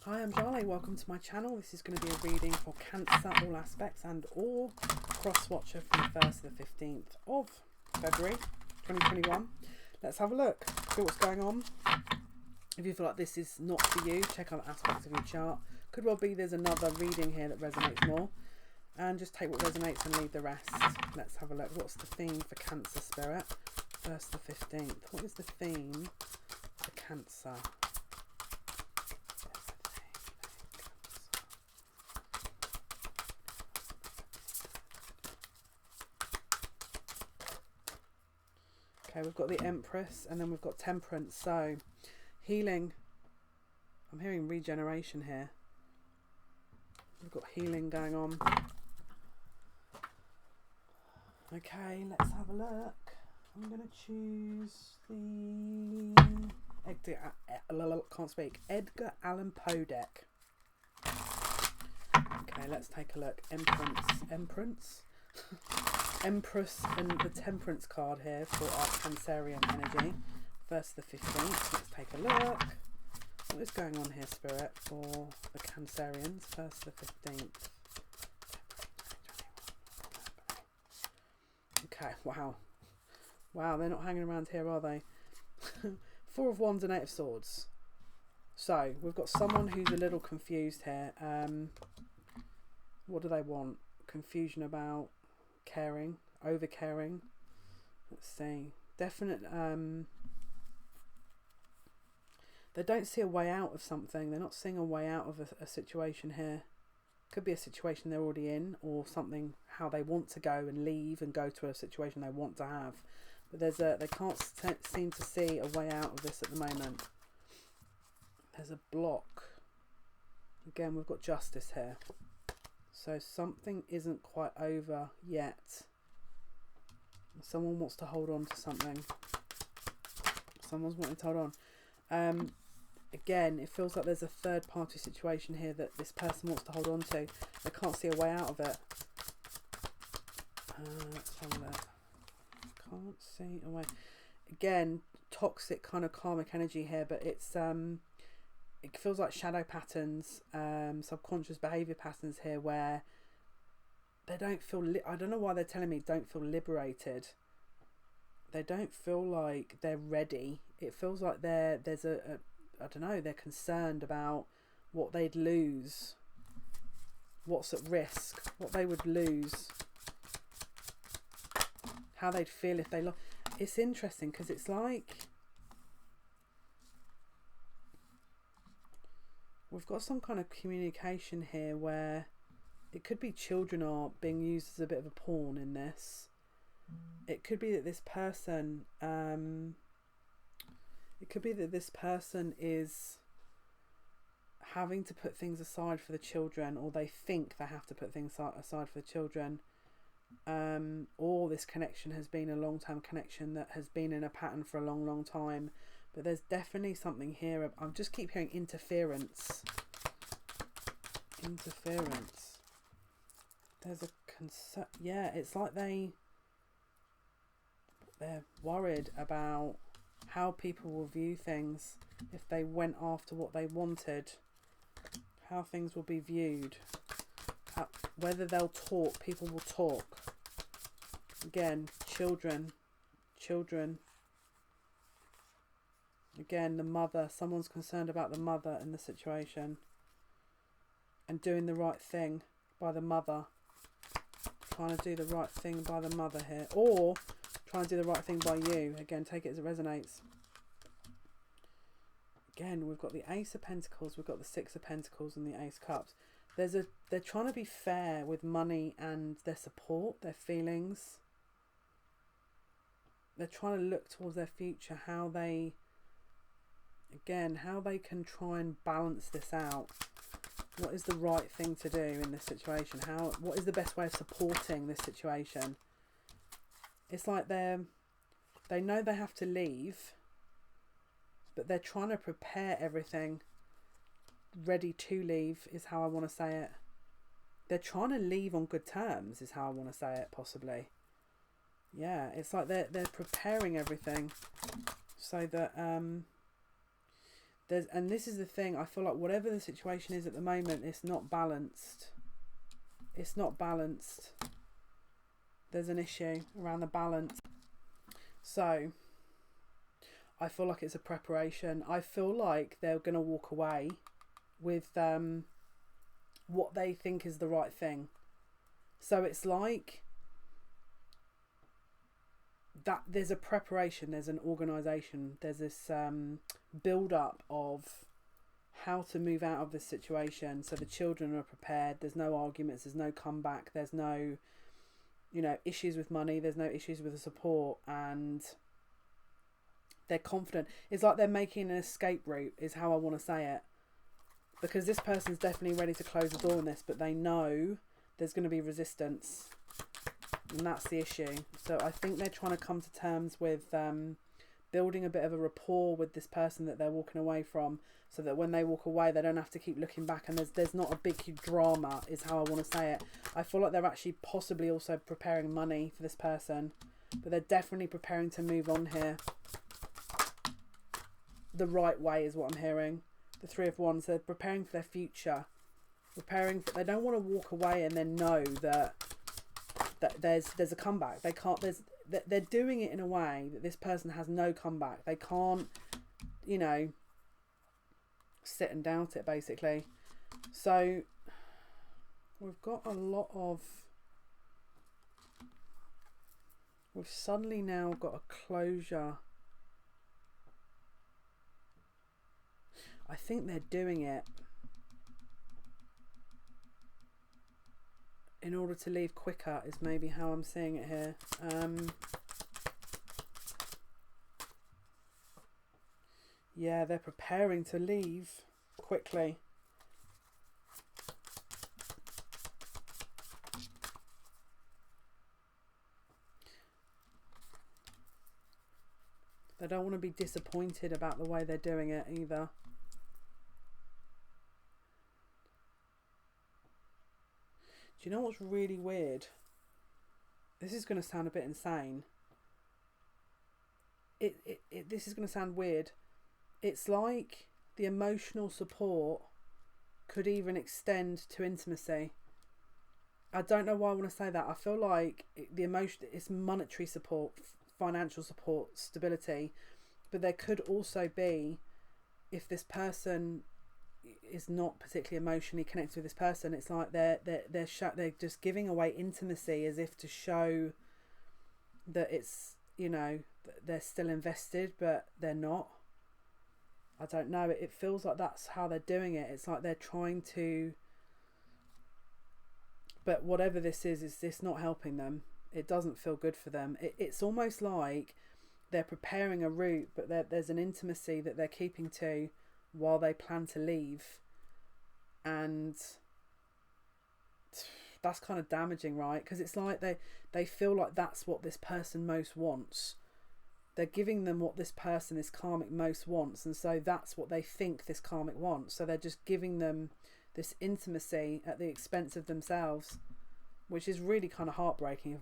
Hi, I'm Jale. Welcome to my channel. This is going to be a reading for Cancer, all aspects and all. Cross watcher from the 1st to the 15th of February 2021. Let's have a look, see what's going on. If you feel like this is not for you, check out aspects of your chart. Could well be there's another reading here that resonates more. And just take what resonates and leave the rest. Let's have a look. What's the theme for Cancer Spirit? 1st to the 15th. What is the theme for Cancer? Okay, we've got the Empress and then we've got Temperance. So, healing. I'm hearing regeneration here. We've got healing going on. Okay, let's have a look. I'm going to choose the Edgar Allan Poe deck. Okay, let's take a look. Empress and the Temperance card here for our Cancerian energy. 1st to the 15th. Let's take a look. What is going on here, Spirit, for the Cancerians? 1st to the 15th. Okay, wow. Wow, they're not hanging around here, are they? 4 of Wands and 8 of Swords. So, we've got someone who's a little confused here. What do they want? Confusion about caring, over caring. Let's see. Definite they don't see a way out of something. They're not seeing a way out of a situation here. Could be a situation they're already in, or something how they want to go and leave and go to a situation they want to have. But they can't seem to see a way out of this at the moment. There's a block. Again, we've got Justice here. So something isn't quite over yet. Someone wants to hold on to something. Someone's wanting to hold on. Again, it feels like there's a third party situation here that this person wants to hold on to. They can't see a way out of it. Let's have a look. Can't see a way. Again, toxic kind of karmic energy here, but it's it feels like shadow patterns, subconscious behavior patterns here where they don't feel I don't know why they're telling me don't feel liberated. They don't feel like they're ready. It feels like there's a I don't know, they're concerned about what they'd lose, what's at risk, what they would lose, how they'd feel if they lost. It's interesting because it's like we've got some kind of communication here where it could be children are being used as a bit of a pawn in this. It could be that this person is having to put things aside for the children, or they think they have to put things aside for the children, or this connection has been a long-term connection that has been in a pattern for a long time. But there's definitely something here. I just keep hearing interference. There's a concern. Yeah, it's like they're worried about how people will view things if they went after what they wanted. How things will be viewed. Whether they'll talk, people will talk. Again, children. Again, the mother. Someone's concerned about the mother in the situation. And doing the right thing by the mother. Trying to do the right thing by the mother here. Or trying to do the right thing by you. Again, take it as it resonates. Again, we've got the Ace of Pentacles, we've got the Six of Pentacles and the Ace of Cups. They're trying to be fair with money and their support, their feelings. They're trying to look towards their future, how they can try and balance this out. What is the right thing to do in this situation? What is the best way of supporting this situation? It's like they know they have to leave, but they're trying to prepare everything ready to leave, is how I want to say it. They're trying to leave on good terms, is how I want to say it, possibly. Yeah, it's like they're preparing everything so that And this is the thing, I feel like whatever the situation is at the moment, it's not balanced. It's not balanced. There's an issue around the balance. So I feel like it's a preparation. I feel like they're going to walk away with what they think is the right thing. So it's like that there's a preparation, there's an organisation, there's this build up of how to move out of this situation. So the children are prepared, there's no arguments, there's no comeback, there's no, you know, issues with money, there's no issues with the support, and they're confident. It's like they're making an escape route, is how I want to say it. Because this person's definitely ready to close the door on this, but they know there's going to be resistance. And that's the issue. So I think they're trying to come to terms with building a bit of a rapport with this person that they're walking away from, so that when they walk away, they don't have to keep looking back, and there's not a big drama, is how I want to say it. I feel like they're actually possibly also preparing money for this person, but they're definitely preparing to move on here. The right way is what I'm hearing. The Three of Wands, they're preparing for their future. They don't want to walk away and then know that there's a comeback. They're doing it in a way that this person has no comeback. They can't, you know, sit and doubt it, basically. So we've suddenly now got a closure. I think they're doing it in order to leave quicker, is maybe how I'm seeing it here. Yeah, they're preparing to leave quickly. They don't want to be disappointed about the way they're doing it either. Do you know what's really weird? This is going to sound a bit insane. This is going to sound weird. It's like the emotional support could even extend to intimacy. I don't know why I want to say that. I feel like the emotion, it's monetary support, financial support, stability, but there could also be, if this person is not particularly emotionally connected with this person, it's like they're just giving away intimacy as if to show that it's, you know, they're still invested, but they're not. I don't know. It feels like that's how they're doing it. It's like they're trying to, but whatever this is this not helping them? It doesn't feel good for them. It's almost like they're preparing a route, but there's an intimacy that they're keeping to while they plan to leave, and that's kind of damaging, right? Because it's like they feel like that's what this person most wants. They're giving them what this person, this karmic, most wants, and so that's what they think this karmic wants. So they're just giving them this intimacy at the expense of themselves, which is really kind of heartbreaking.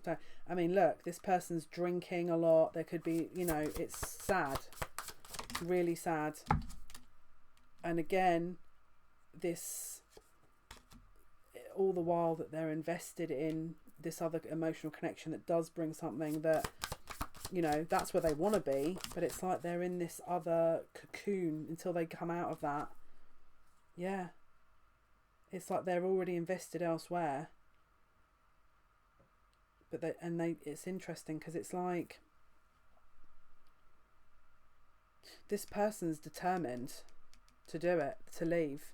I mean, look, this person's drinking a lot. There could be, you know, it's sad, really sad. And again, this, all the while that they're invested in this other emotional connection that does bring something that, you know, that's where they want to be, but it's like they're in this other cocoon until they come out of that. Yeah. It's like they're already invested elsewhere. But it's interesting because it's like this person's determined to do it, to leave,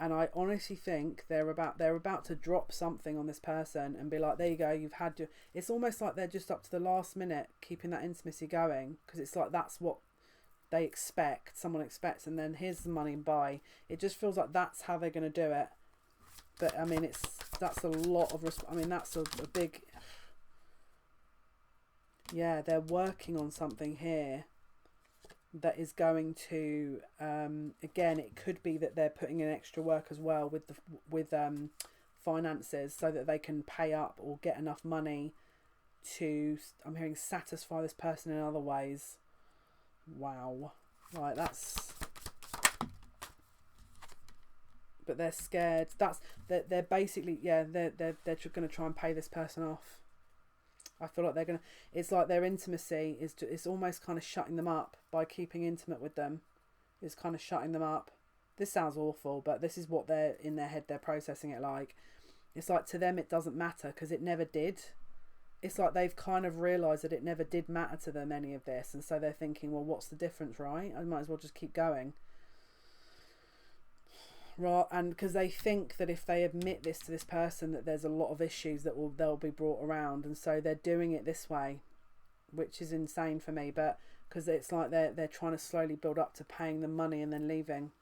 and I honestly think they're about to drop something on this person and be like, there you go, you've had your, it's almost like they're just up to the last minute keeping that intimacy going, because it's like that's what they expect, someone expects, and then here's the money and buy. It just feels like that's how they're going to do it. But I mean, that's a lot of I mean, that's a big, yeah, they're working on something here that is going to, again, it could be that they're putting in extra work as well with finances, so that they can pay up or get enough money to, I'm hearing, satisfy this person in other ways. Wow. Right, that's but they're scared. They're basically, yeah, they're going to try and pay this person off. I feel like it's like their intimacy it's almost kind of shutting them up by keeping intimate with them. It's kind of shutting them up. This sounds awful, but this is what they're in their head. They're processing it like. It's like to them it doesn't matter because it never did. It's like they've kind of realised that it never did matter to them, any of this. And so they're thinking, well, what's the difference, right? I might as well just keep going. Right, and because they think that if they admit this to this person that there's a lot of issues that they'll be brought around, and so they're doing it this way, which is insane for me. But because it's like they're trying to slowly build up to paying them money and then leaving,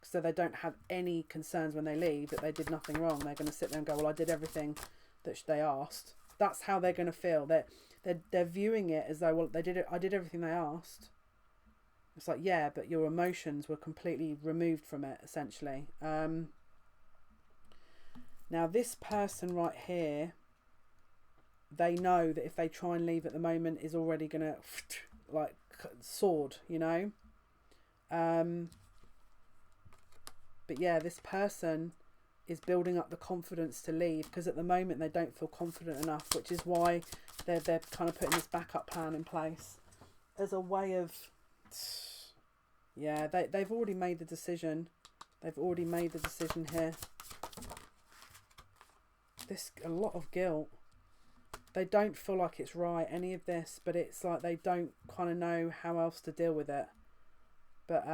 so they don't have any concerns when they leave that they did nothing wrong. They're going to sit there and go, well, I did everything that they asked. That's how they're going to feel. They're viewing it as though, well, they did it. I did everything they asked. It's like, yeah, but your emotions were completely removed from it, essentially. Now, this person right here, they know that if they try and leave at the moment is already going to, like, sword, you know? But yeah, this person is building up the confidence to leave because at the moment they don't feel confident enough, which is why they're kind of putting this backup plan in place as a way of... Yeah, they've already made the decision. They've already made the decision here. A lot of guilt. They don't feel like it's right, any of this, but it's like they don't kind of know how else to deal with it. But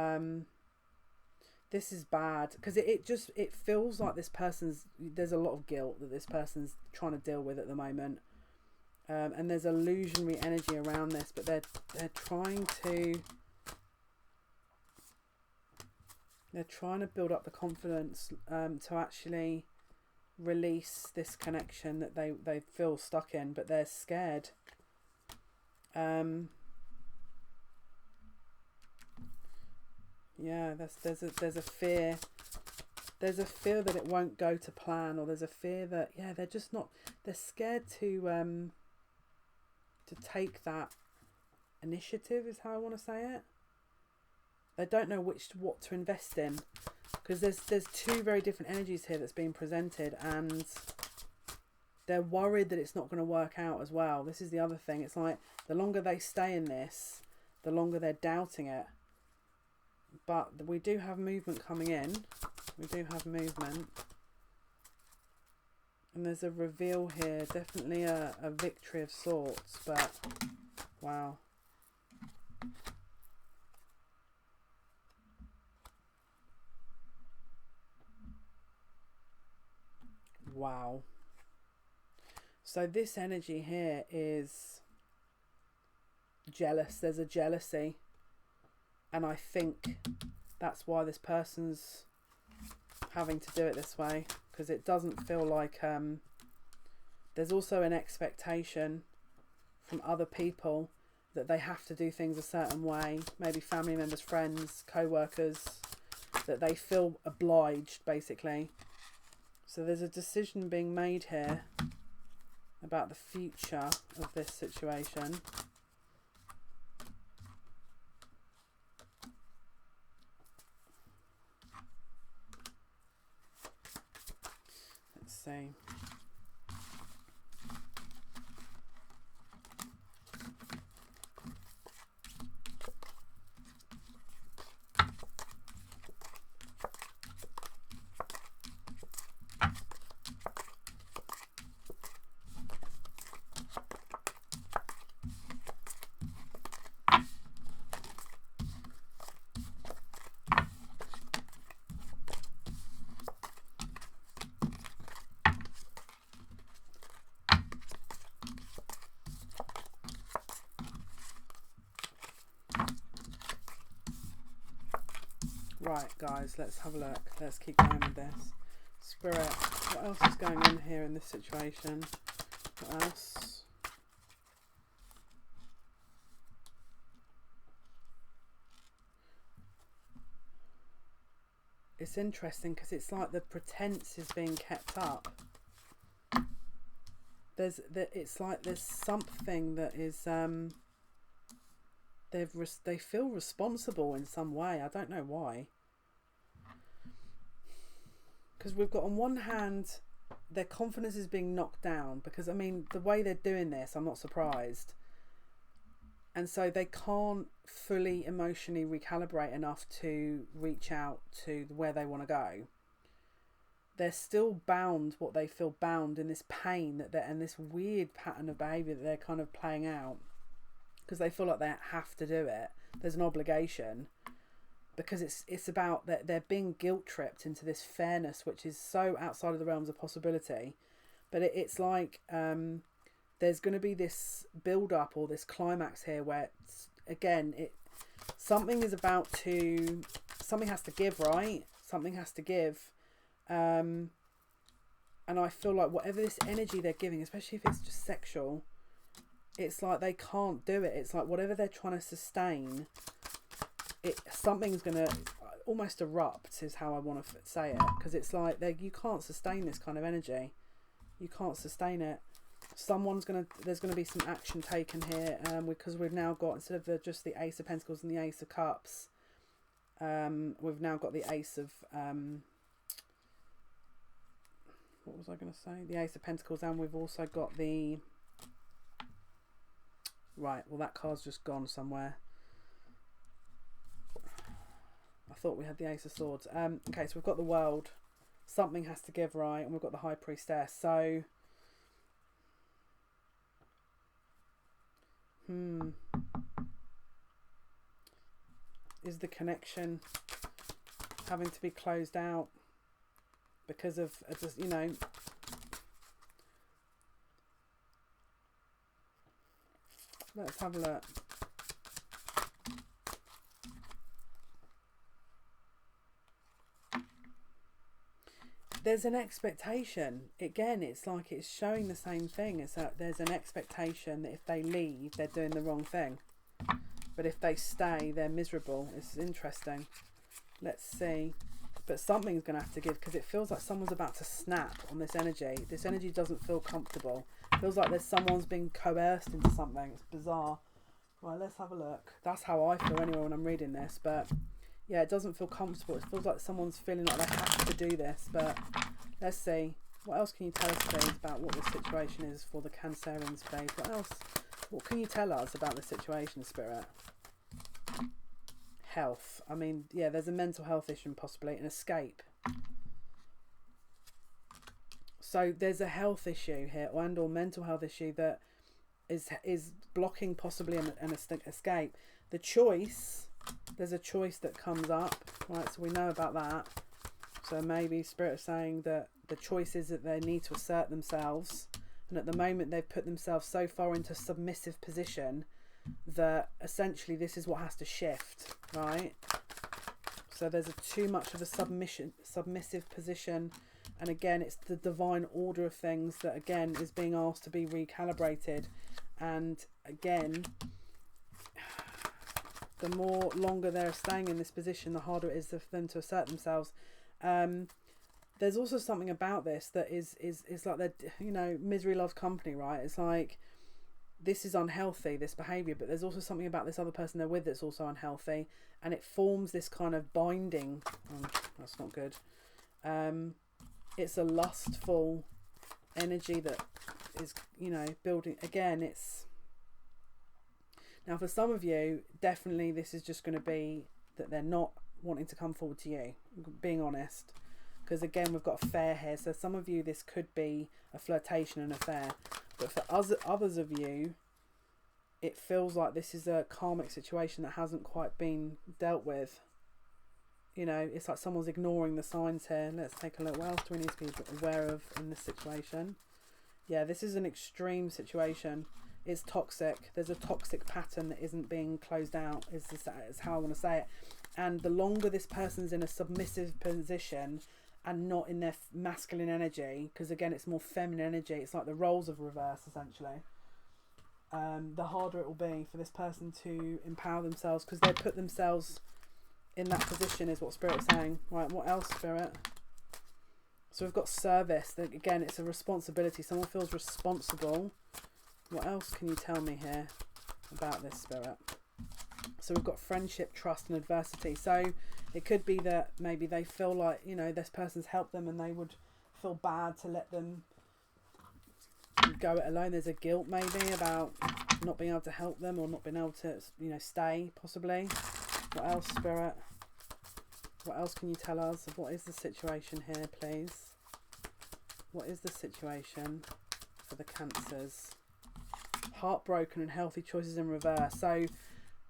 this is bad because it feels like there's a lot of guilt that this person's trying to deal with at the moment. And there's illusionary energy around this, but they're trying to... They're trying to build up the confidence to actually release this connection that they feel stuck in, but they're scared. Yeah, there's a fear. There's a fear that it won't go to plan, or there's a fear that they're just not. They're scared to take that initiative, is how I want to say it. They don't know what to invest in because there's two very different energies here that's being presented, and they're worried that it's not going to work out as well. This is the other thing. It's like the longer they stay in this, the longer they're doubting it. But we do have movement coming in. We do have movement. And there's a reveal here. Definitely a victory of sorts, but wow. Wow. So this energy here is jealous. There's a jealousy. And I think that's why this person's having to do it this way. Because it doesn't feel like... there's also an expectation from other people that they have to do things a certain way. Maybe family members, friends, co-workers. That they feel obliged, basically. So there's a decision being made here about the future of this situation. Let's see. Right, guys, let's have a look. Let's keep going with this. Spirit, what else is going on here in this situation? What else? It's interesting because it's like the pretense is being kept up. It's like there's something that is they feel responsible in some way. I don't know why. because we've got on one hand their confidence is being knocked down, because I mean the way they're doing this, I'm not surprised, and so they can't fully emotionally recalibrate enough to reach out to where they want to go. They're still bound, what they feel bound in this pain that they're, and this weird pattern of behaviour that they're kind of playing out, because they feel like they have to do it. There's an obligation, because it's about that they're being guilt tripped into this fairness, which is so outside of the realms of possibility. But it's like there's going to be this build up or this climax here where something has to give, right? Something has to give. And I feel like whatever this energy they're giving, especially if it's just sexual, it's like they can't do it. It's like whatever they're trying to sustain, something's gonna almost erupt, is how I want to say it, because it's like you can't sustain this kind of energy. You can't sustain it. There's gonna be some action taken here, because we've now got, instead of just the Ace of Pentacles and the Ace of Cups, we've now got the Ace of what was I going to say? The Ace of Pentacles, and we've also got the... Right, well that card's just gone somewhere. I thought we had the Ace of Swords. Okay, so we've got the World. Something has to give, right? And we've got the High Priestess. So... Is the connection having to be closed out because of just, you know, let's have a look. There's an expectation. Again, it's like it's showing the same thing. It's that there's an expectation that if they leave, they're doing the wrong thing. But if they stay, they're miserable. It's interesting. Let's see. But something's going to have to give, because it feels like someone's about to snap on this energy. This energy doesn't feel comfortable. It feels like someone's being coerced into something. It's bizarre. Right, let's have a look. That's how I feel anyway when I'm reading this. But yeah, it doesn't feel comfortable. It feels like someone's feeling like they have to do this. But let's see. What else can you tell us, please, about what the situation is for the Cancerians, please? What else? What can you tell us about the situation, Spirit? Health. I mean, yeah, there's a mental health issue, possibly an escape. So there's a health issue here, or mental health issue that is blocking possibly an escape. The choice, there's a choice that comes up, right? So we know about that. So maybe Spirit is saying that the choice is that they need to assert themselves, and at the moment they've put themselves so far into submissive position that essentially this is what has to shift, right? So there's too much of a submissive position, and again it's the divine order of things that again is being asked to be recalibrated. And again, the more longer they're staying in this position, the harder it is for them to assert themselves. There's also something about this that is like they're, you know, misery loves company, right? It's like this is unhealthy, this behaviour, but there's also something about this other person they're with that's also unhealthy, and it forms this kind of binding. That's not good. It's a lustful energy that is, you know, building. Again, it's... Now, for some of you, definitely this is just going to be that they're not wanting to come forward to you, being honest. Because again, we've got affair here. So some of you, this could be a flirtation and affair. But for others of you, it feels like this is a karmic situation that hasn't quite been dealt with. You know, it's like someone's ignoring the signs here. Let's take a look. What else do we need to be aware of in this situation? Yeah, this is an extreme situation. It's toxic. There's a toxic pattern that isn't being closed out, is how I want to say it. And the longer this person's in a submissive position and not in their masculine energy, because again it's more feminine energy, it's like the roles of reverse essentially, the harder it will be for this person to empower themselves, because they put themselves in that position, is what Spirit's saying. Right, what else, Spirit? So we've got service. That again, it's a responsibility. Someone feels responsible. What else can you tell me here about this, Spirit? So we've got friendship, trust and adversity. So it could be that maybe they feel like, you know, this person's helped them and they would feel bad to let them go it alone. There's a guilt maybe about not being able to help them or not being able to, you know, stay possibly. What else, Spirit? What else can you tell us? What is the situation here, please? What is the situation for the Cancers? Heartbroken and healthy choices in reverse. So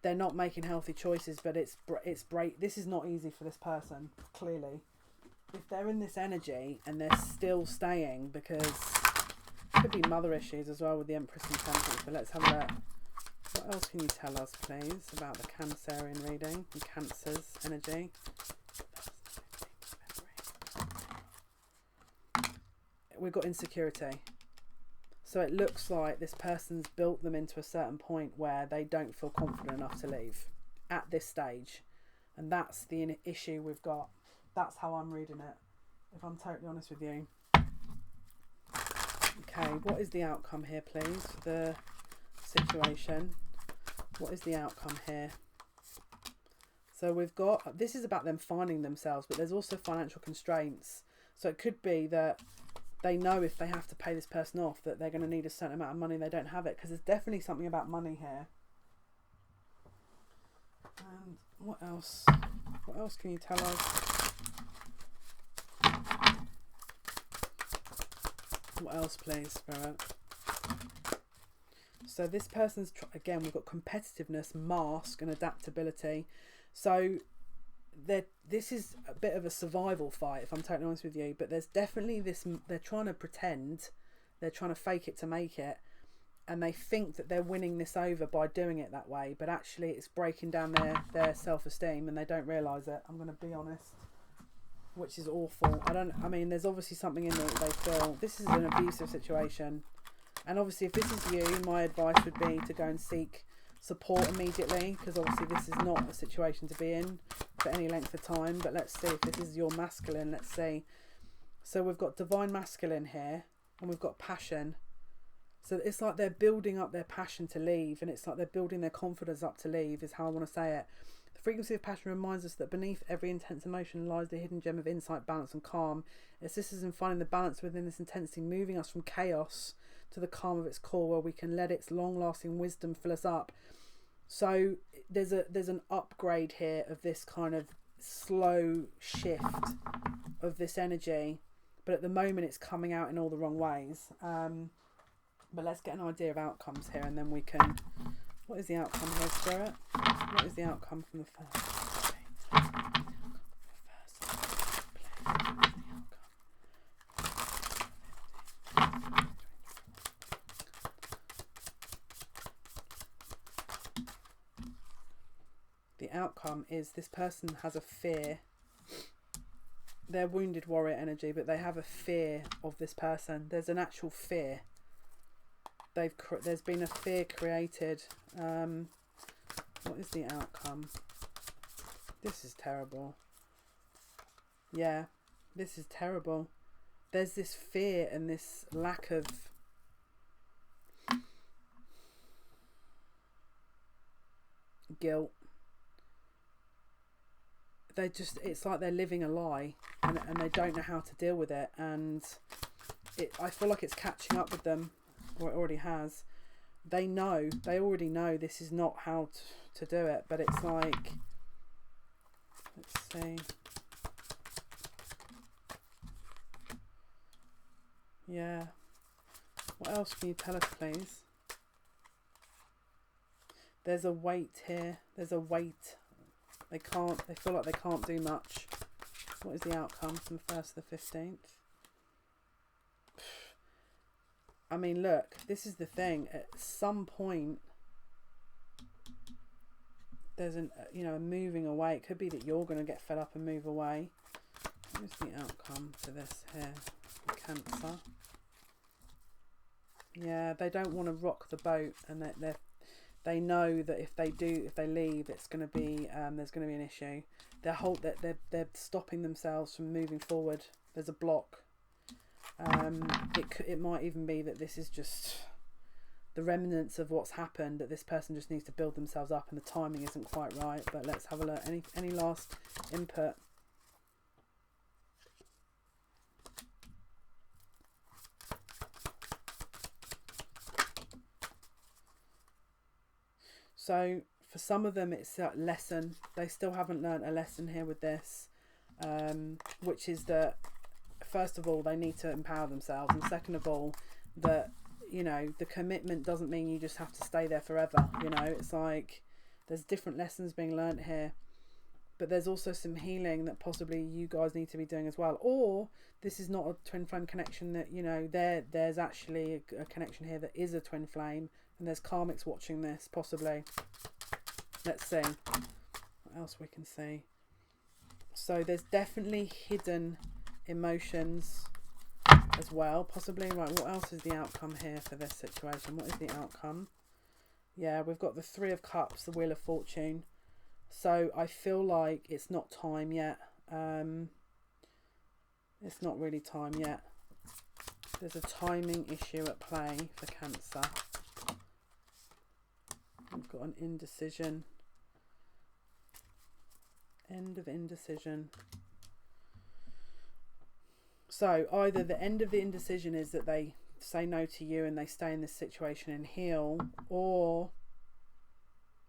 they're not making healthy choices, but it's this is not easy for this person, clearly. If they're in this energy and they're still staying, because it could be mother issues as well with the Empress and Temperance, but let's have a look. What else can you tell us, please, about the Cancerian reading and Cancer's energy? We've got insecurity. So it looks like this person's built them into a certain point where they don't feel confident enough to leave at this stage. And that's the issue we've got. That's how I'm reading it, if I'm totally honest with you. Okay, what is the outcome here, please? The situation. What is the outcome here? So we've got, this is about them finding themselves, but there's also financial constraints. So it could be that they know if they have to pay this person off that they're going to need a certain amount of money. They don't have it, because there's definitely something about money here. And what else? What else can you tell us? What else, please, Spirit? So this person's, again, we've got competitiveness, mask and adaptability. So this is a bit of a survival fight, if I'm totally honest with you, but there's definitely this, they're trying to pretend, they're trying to fake it to make it, and they think that they're winning this over by doing it that way, but actually it's breaking down their self-esteem and they don't realise it. I'm going to be honest, which is awful. I mean, there's obviously something in there that they feel. This is an abusive situation, and obviously if this is you, my advice would be to go and seek support immediately, because obviously this is not a situation to be in for any length of time. But let's see if this is your masculine. Let's see. So we've got divine masculine here, and we've got passion. So it's like they're building up their passion to leave, and it's like they're building their confidence up to leave, is how I want to say it. The frequency of passion reminds us that beneath every intense emotion lies the hidden gem of insight, balance and calm. It assists us in finding the balance within this intensity, moving us from chaos to the calm of its core, where we can let its long-lasting wisdom fill us up. So there's an upgrade here of this kind of slow shift of this energy, but at the moment it's coming out in all the wrong ways. But let's get an idea of outcomes here, and then we can... What is the outcome here, Spirit? What is the outcome from the first? The outcome is this person has a fear. They're wounded warrior energy, but they have a fear of this person. There's an actual fear. There's been a fear created. What is the outcome? This is terrible. Yeah, this is terrible. There's this fear and this lack of guilt. It's like they're living a lie, and they don't know how to deal with it, and I feel like it's catching up with them, or it already has. They already know this is not how to do it, but it's like, let's see. Yeah. What else can you tell us, please? There's a weight here. There's a weight. They feel like they can't do much. What is the outcome from the 1st to the 15th? I mean, look, this is the thing. At some point, there's a moving away. It could be that you're going to get fed up and move away. What is the outcome to this here? Cancer. Yeah, they don't want to rock the boat, and they know that if they leave, it's going to be there's going to be an issue. They're stopping themselves from moving forward. There's a block. It might even be that this is just the remnants of what's happened, that this person just needs to build themselves up and the timing isn't quite right. But let's have a look. Any last input? So for some of them, it's a lesson. They still haven't learned a lesson here with this, which is that, first of all, they need to empower themselves. And second of all, that, you know, the commitment doesn't mean you just have to stay there forever. You know, it's like there's different lessons being learned here. But there's also some healing that possibly you guys need to be doing as well. Or this is not a twin flame connection, that, you know, there's actually a connection here that is a twin flame. And there's karmics watching this, possibly. Let's see what else we can see. So there's definitely hidden emotions as well, possibly. Right, what else is the outcome here for this situation? What is the outcome? Yeah, we've got the Three of Cups, the Wheel of Fortune. So I feel like it's not time yet. It's not really time yet. There's a timing issue at play for Cancer. We've got an indecision. End of indecision. So either the end of the indecision is that they say no to you and they stay in this situation and heal, or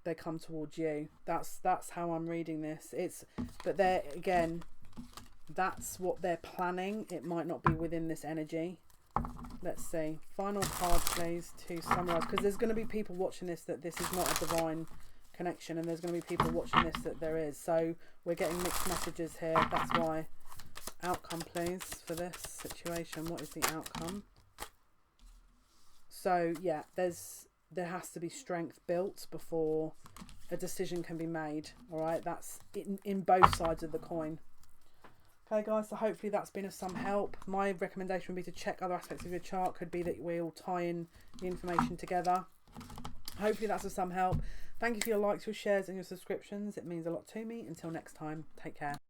they come towards you. That's how I'm reading this. But they're, again, that's what they're planning. It might not be within this energy. Let's see. Final card, please, to summarise. Because there's going to be people watching this that this is not a divine connection. And there's going to be people watching this that there is. So we're getting mixed messages here. That's why. Outcome, please, for this situation. What is the outcome? So, yeah, there has to be strength built before a decision can be made. All right? That's in both sides of the coin. Okay, guys, so hopefully that's been of some help. My recommendation would be to check other aspects of your chart. Could be that we all tie in the information together. Hopefully that's of some help. Thank you for your likes, your shares and your subscriptions. It means a lot to me. Until next time, take care.